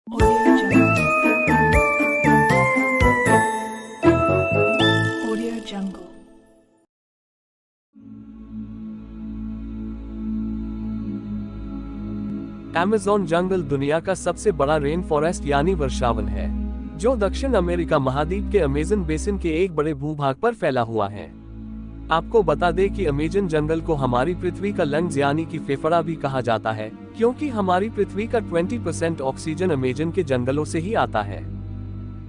Audio Jungle. Audio Jungle. Amazon जंगल दुनिया का सबसे बड़ा रेन फॉरेस्ट यानी वर्षावन है, जो दक्षिण अमेरिका महाद्वीप के अमेज़न बेसिन के एक बड़े भूभाग पर फैला हुआ है। आपको बता दें कि अमेज़न जंगल को हमारी पृथ्वी का लंग्स यानी कि फेफड़ा भी कहा जाता है, क्योंकि हमारी पृथ्वी का 20% ऑक्सीजन अमेज़न के जंगलों से ही आता है।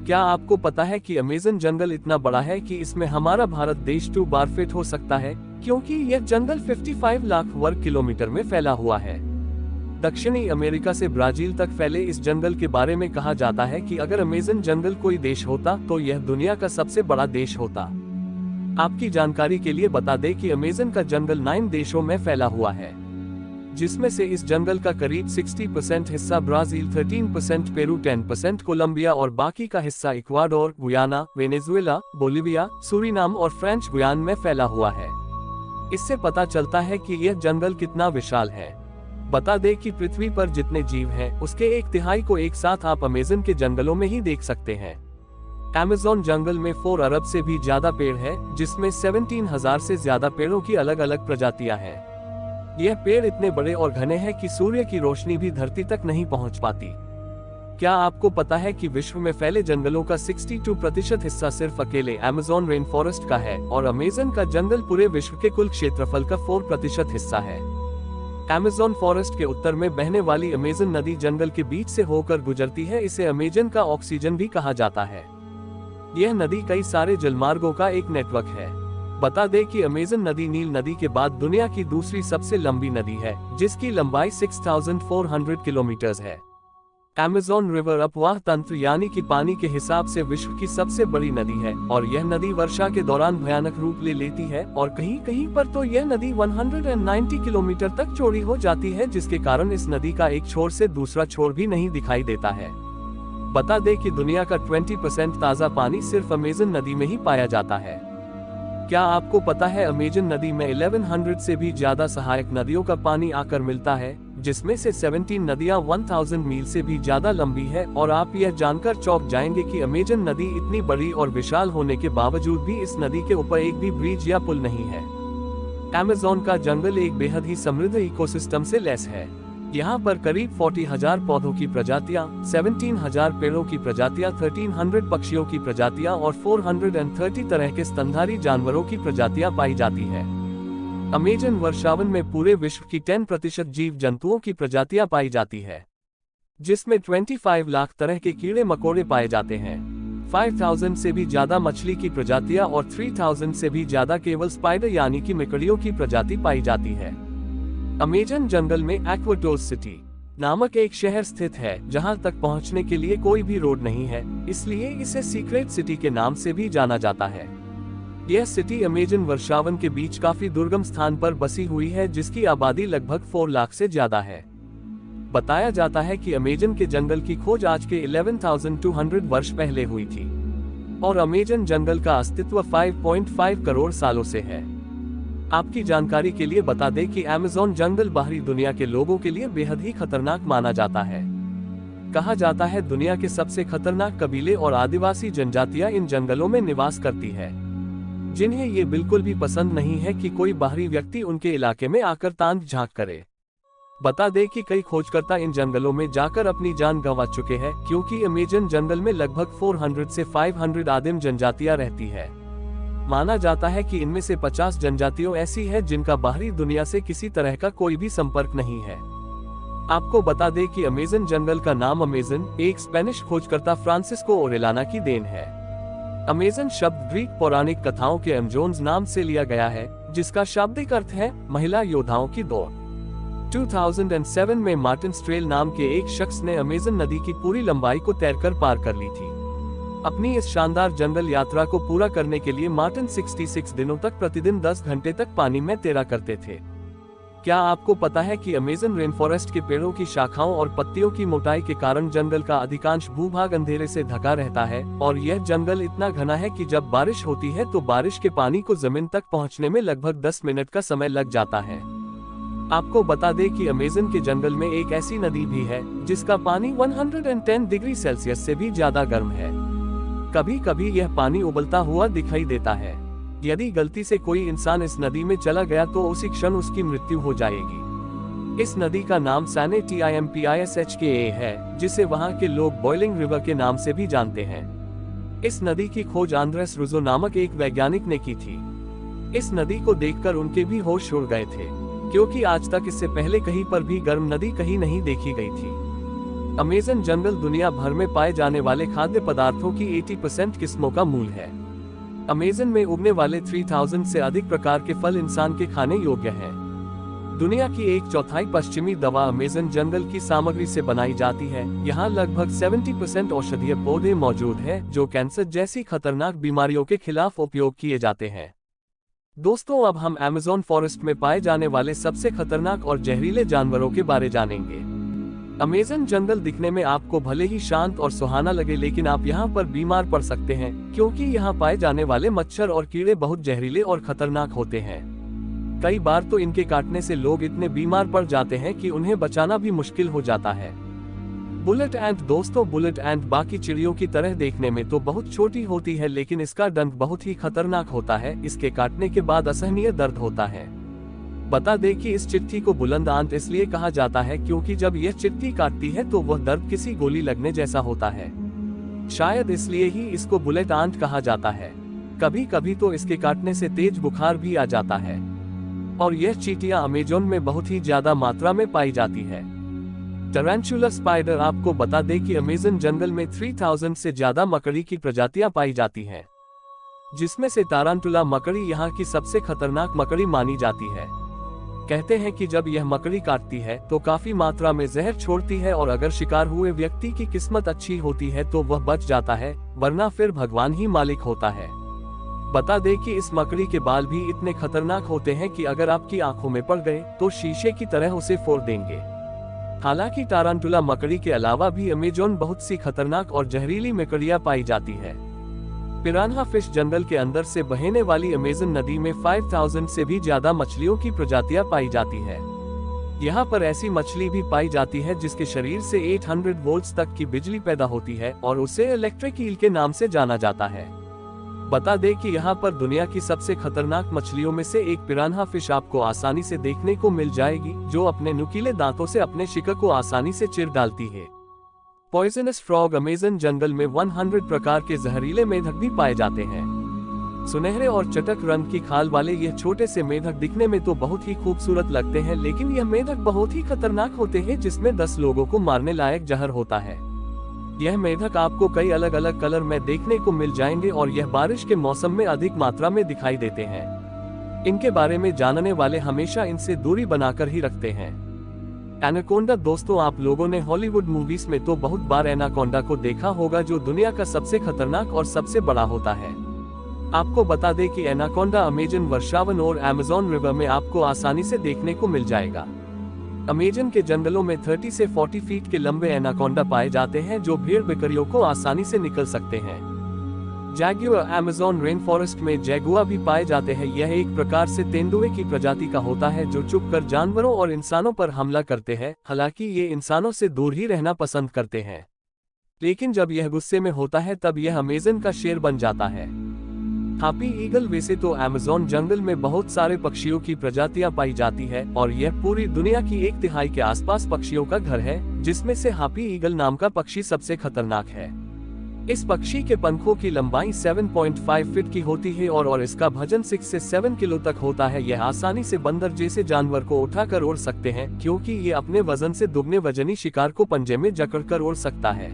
क्या आपको पता है कि अमेज़न जंगल इतना बड़ा है कि इसमें हमारा भारत देश 2 बार फिट हो सकता है, क्योंकि यह जंगल 55 लाख वर्ग किलोमीटर में फैला हुआ है। दक्षिणी अमेरिका से ब्राजील तक फैले इस जंगल के बारे में कहा जाता है कि अगर अमेज़न जंगल कोई देश होता तो यह दुनिया का सबसे बड़ा देश होता। आपकी जानकारी के लिए बता दें कि अमेज़न का जंगल 9 देशों में फैला हुआ है, जिसमें से इस जंगल का करीब 60% हिस्सा ब्राजील, 13% पेरू, 10% कोलंबिया और बाकी का हिस्सा Ecuador, Guyana, Venezuela, Bolivia, Suriname और फ्रेंच गुयान में फैला हुआ है। इससे पता चलता है कि यह जंगल कितना विशाल है। बता दें कि पृथ्वी पर जितने जीव हैं, उसके 1/3 को एक साथ आप अमेज़न के जंगलों में ही देख सकते हैं। अमेज़न जंगल में 4 अरब से भी ज्यादा पेड़ है, जिसमें 17,000 से ज्यादा पेड़ों की अलग अलग प्रजातियां हैं। यह पेड़ इतने बड़े और घने हैं कि सूर्य की रोशनी भी धरती तक नहीं पहुंच पाती। क्या आपको पता है कि विश्व में फैले जंगलों का 62% हिस्सा सिर्फ अकेले अमेज़न रेन फॉरेस्ट का है, और अमेज़न का जंगल पूरे विश्व के कुल क्षेत्रफल का 4% हिस्सा है। अमेज़न फॉरेस्ट के उत्तर में बहने वाली अमेज़न नदी जंगल के बीच से होकर गुजरती है। इसे अमेज़न का ऑक्सीजन भी कहा जाता है। यह नदी कई सारे जलमार्गों का एक नेटवर्क है। बता दें कि अमेज़न नदी नील नदी के बाद दुनिया की दूसरी सबसे लंबी नदी है, जिसकी लंबाई 6400 किलोमीटर है। अमेज़न रिवर अपवाह तंत्र यानी कि पानी के हिसाब से विश्व की सबसे बड़ी नदी है, और यह नदी वर्षा के दौरान भयानक रूप ले लेती है, और कहीं कहीं पर तो यह नदी 190 किलोमीटर तक चौड़ी हो जाती है, जिसके कारण इस नदी का एक छोर से दूसरा छोर भी नहीं दिखाई देता है। बता दें कि दुनिया का 20% ताज़ा पानी सिर्फ अमेज़न नदी में ही पाया जाता है। क्या आपको पता है अमेज़न नदी में 1100 से भी ज्यादा सहायक नदियों का पानी आकर मिलता है, जिसमें से 17 नदियां 1000 मील से भी ज्यादा लंबी है। और आप यह जानकर चौंक जाएंगे कि अमेज़न नदी इतनी बड़ी और विशाल होने के बावजूद भी इस नदी के ऊपर एक भी ब्रिज या पुल नहीं है। अमेज़न का जंगल एक बेहद ही समृद्ध इकोसिस्टम से लैस है। यहाँ पर करीब 40,000 पौधों की प्रजातियां, 17,000 पेड़ों की प्रजातियां, 1300 पक्षियों की प्रजातियां और 430 तरह के स्तनधारी जानवरों की प्रजातियां पाई जाती है। अमेज़न वर्षावन में पूरे विश्व की 10% जीव जंतुओं की प्रजातियां पाई जाती है, जिसमें 25 लाख तरह के कीड़े मकोड़े पाए जाते हैं, 5000 से भी ज्यादा मछली की प्रजातियां और 3000 से भी ज्यादा केवल स्पाइडर यानी कि मकड़ियों की प्रजाति पाई जाती है। अमेज़न जंगल में एक्वाटोर सिटी नामक एक शहर स्थित है, जहां तक पहुंचने के लिए कोई भी रोड नहीं है, इसलिए इसे सीक्रेट सिटी के नाम से भी जाना जाता है। यह सिटी अमेज़न वर्षावन के बीच काफी दुर्गम स्थान पर बसी हुई है, जिसकी आबादी लगभग 4 लाख से ज्यादा है। बताया जाता है कि अमेज़न के जंगल की खोज आज के 11,200 वर्ष पहले हुई थी, और अमेज़न जंगल का अस्तित्व 5.5 करोड़ सालों से है। आपकी जानकारी के लिए बता दें कि अमेज़न जंगल बाहरी दुनिया के लोगों के लिए बेहद ही खतरनाक माना जाता है। कहा जाता है दुनिया के सबसे खतरनाक कबीले और आदिवासी जनजातियां इन जंगलों में निवास करती है, जिन्हें ये बिल्कुल भी पसंद नहीं है कि कोई बाहरी व्यक्ति उनके इलाके में आकर ताक झांक करे। बता दें कि कई खोजकर्ता इन जंगलों में जाकर अपनी जान गंवा चुके हैं, क्योंकि अमेज़न जंगल में लगभग 400 से 500 आदिम जनजातियां रहती है। माना जाता है कि इनमें से 50 जनजातियां ऐसी हैं जिनका बाहरी दुनिया से किसी तरह का कोई भी संपर्क नहीं है। आपको बता दें कि अमेज़न जंगल का नाम अमेज़न एक स्पेनिश खोजकर्ता फ्रांसिस्को ओरेलाना की देन है। अमेज़न शब्द ग्रीक पौराणिक कथाओं के अमेज़ोन्स नाम से लिया गया है, जिसका शाब्दिक अर्थ है महिला योद्धाओं की दौड़। 2007 में मार्टिन स्ट्रेल नाम के एक शख्स ने अमेज़न नदी की पूरी लंबाई को तैरकर पार कर ली थी। अपनी इस शानदार जंगल यात्रा को पूरा करने के लिए मार्टिन 66 दिनों तक प्रतिदिन 10 घंटे तक पानी में तैरा करते थे। क्या आपको पता है कि अमेज़न रेन फॉरेस्ट के पेड़ों की शाखाओं और पत्तियों की मोटाई के कारण जंगल का अधिकांश भूभाग अंधेरे से ढका रहता है, और यह जंगल इतना घना है कि जब बारिश होती है तो बारिश के पानी को जमीन तक पहुंचने में लगभग 10 मिनट का समय लग जाता है। आपको बता दें कि अमेज़न के जंगल में एक ऐसी नदी भी है जिसका पानी 110 डिग्री सेल्सियस से भी ज्यादा गर्म है। कभी कभी यह पानी उबलता हुआ दिखाई देता है। यदि गलती से कोई इंसान इस नदी में चला गया तो उसी क्षण उसकी मृत्यु हो जाएगी। इस नदी का नाम सैने टिम्पिशके है, जिसे वहां के लोग बॉइलिंग रिवर के नाम से भी जानते हैं। इस नदी की खोज आंद्रेस रुजो नामक एक वैज्ञानिक ने की थी। इस नदी को देखकर उनके भी होश उड़ गए थे, क्योंकि आज तक इससे पहले कहीं पर भी गर्म नदी कहीं नहीं देखी गई थी। अमेज़न जंगल दुनिया भर में पाए जाने वाले खाद्य पदार्थों की 80% किस्मों का मूल है। अमेज़न में उगने वाले 3000 से अधिक प्रकार के फल इंसान के खाने योग्य हैं। दुनिया की 1/4 पश्चिमी दवा अमेज़न जंगल की सामग्री से बनाई जाती है। यहाँ लगभग 70% औषधीय पौधे मौजूद हैं, जो कैंसर जैसी खतरनाक बीमारियों के खिलाफ उपयोग किए जाते हैं। दोस्तों, अब हम अमेज़न फॉरेस्ट में पाए जाने वाले सबसे खतरनाक और जहरीले जानवरों के बारे जानेंगे। अमेज़न जंगल दिखने में आपको भले ही शांत और सुहाना लगे, लेकिन आप यहाँ पर बीमार पड़ सकते हैं, क्योंकि यहाँ पाए जाने वाले मच्छर और कीड़े बहुत जहरीले और खतरनाक होते हैं। कई बार तो इनके काटने से लोग इतने बीमार पड़ जाते हैं कि उन्हें बचाना भी मुश्किल हो जाता है। बुलेट एंट। दोस्तों, बुलेट एंट बाकी चिड़ियों की तरह देखने में तो बहुत छोटी होती है, लेकिन इसका डंक बहुत ही खतरनाक होता है। इसके काटने के बाद असहनीय दर्द होता है। बता दें कि इस चिट्ठी को बुलंद आंत इसलिए कहा जाता है क्योंकि जब यह चिट्ठी काटती है तो वह दर्द किसी गोली लगने जैसा होता है। शायद इसलिए ही इसको बुलेट आंट कहा जाता है। कभी कभी तो इसके काटने से तेज बुखार भी आ जाता है। और यह चींटियां अमेज़न में बहुत ही ज्यादा मात्रा में पाई जाती है। टैरेंटुला स्पाइडर। आपको बता दें कि अमेज़न जंगल में 3000 से ज्यादा मकड़ी की प्रजातियां पाई जाती हैं, जिसमें से टारंटुला मकड़ी यहाँ की सबसे खतरनाक मकड़ी मानी जाती है। कहते हैं कि जब यह मकड़ी काटती है तो काफी मात्रा में जहर छोड़ती है, और अगर शिकार हुए व्यक्ति की किस्मत अच्छी होती है तो वह बच जाता है, वरना फिर भगवान ही मालिक होता है। बता दें कि इस मकड़ी के बाल भी इतने खतरनाक होते हैं कि अगर आपकी आंखों में पड़ गए तो शीशे की तरह उसे फोड़ देंगे। हालांकि टारंटुला मकड़ी के अलावा भी अमेज़न बहुत सी खतरनाक और जहरीली मकड़ियां पाई जाती है। Piranha fish. जंगल के अंदर से बहने वाली अमेज़न नदी में 5000 से भी ज्यादा मछलियों की प्रजातियां पाई जाती है। यहाँ पर ऐसी मछली भी पाई जाती है जिसके शरीर से 800 वोल्ट्स तक की बिजली पैदा होती है, और उसे इलेक्ट्रिक ईल के नाम से जाना जाता है। बता दें कि यहाँ पर दुनिया की सबसे खतरनाक मछलियों में से एक पिरान्हा फिश आपको आसानी से देखने को मिल जाएगी, जो अपने नुकीले दांतों से अपने शिकार को आसानी से चीर डालती है। Poisonous frog. अमेज़न जंगल में 100 प्रकार के जहरीले मेढक भी पाए जाते हैं। सुनहरे और चटक रंग की खाल वाले यह छोटे से मेढक दिखने में तो बहुत ही खूबसूरत लगते हैं, लेकिन यह मेढक बहुत ही खतरनाक होते हैं, जिसमें 10 लोगों को मारने लायक जहर होता है। यह मेढक आपको कई अलग अलग कलर में देखने को मिल जाएंगे, और यह बारिश के मौसम में अधिक मात्रा में दिखाई देते हैं। इनके बारे में जानने वाले हमेशा इनसे दूरी बनाकर ही रखते हैं। एनाकोंडा। दोस्तों, आप लोगों ने हॉलीवुड मूवीज में तो बहुत बार एनाकोंडा को देखा होगा, जो दुनिया का सबसे खतरनाक और सबसे बड़ा होता है। आपको बता दें कि एनाकोंडा अमेज़न वर्षावन और अमेज़न रिवर में आपको आसानी से देखने को मिल जाएगा। अमेज़न के जंगलों में 30 से 40 फीट के लंबे एनाकोंडा पाए जाते हैं, जो भेड़ बकरियों को आसानी से निकल सकते हैं। जैगुआ। अमेज़न रेन फॉरेस्ट में जैगुआ भी पाए जाते हैं। यह एक प्रकार से तेंदुए की प्रजाति का होता है, जो छुपकर जानवरों और इंसानों पर हमला करते हैं। हालांकि ये इंसानों से दूर ही रहना पसंद करते हैं, लेकिन जब यह गुस्से में होता है तब यह अमेज़न का शेर बन जाता है। Happy eagle. वैसे तो अमेज़न जंगल में बहुत सारे पक्षियों की प्रजातियां पाई जाती है, और यह पूरी दुनिया की 1/3 के आसपास पक्षियों का घर है, जिसमें से हापी ईगल नाम का पक्षी सबसे खतरनाक है। इस पक्षी के पंखों की लंबाई 7.5 फीट की होती है, और इसका वजन 6 से 7 किलो तक होता है। यह आसानी से बंदर जैसे जानवर को उठाकर उड़ सकते हैं, क्योंकि ये अपने वजन से दुगने वजनी शिकार को पंजे में जकड़कर उड़ सकता है।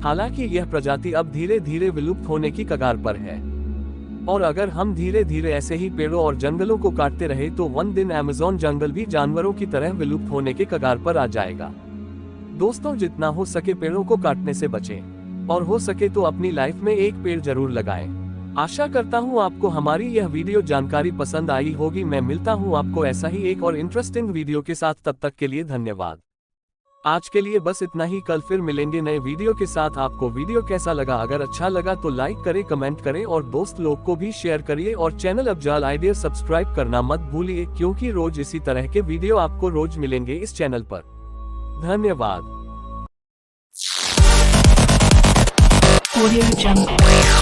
हालांकि यह प्रजाति अब धीरे धीरे विलुप्त होने की कगार पर है, और अगर हम धीरे धीरे ऐसे ही पेड़ों और जंगलों को काटते रहे तो one दिन अमेज़न जंगल भी जानवरों की तरह विलुप्त होने के कगार पर आ जाएगा। दोस्तों, जितना हो सके पेड़ों को काटने से बचें, और हो सके तो अपनी लाइफ में एक पेड़ जरूर लगाएं। आशा करता हूँ आपको हमारी यह वीडियो जानकारी पसंद आई होगी। मैं मिलता हूँ आपको ऐसा ही एक और इंटरेस्टिंग वीडियो के साथ। तब तक के लिए धन्यवाद। आज के लिए बस इतना ही। कल फिर मिलेंगे नए वीडियो के साथ। आपको वीडियो कैसा लगा? अगर अच्छा लगा तो लाइक करें, कमेंट करें और दोस्त लोग को भी शेयर करिए। और चैनल अफजाल आइडिया सब्सक्राइब करना मत भूलिए, क्योंकि रोज इसी तरह के वीडियो आपको रोज मिलेंगे इस चैनल पर। धन्यवाद। Audio Jungle.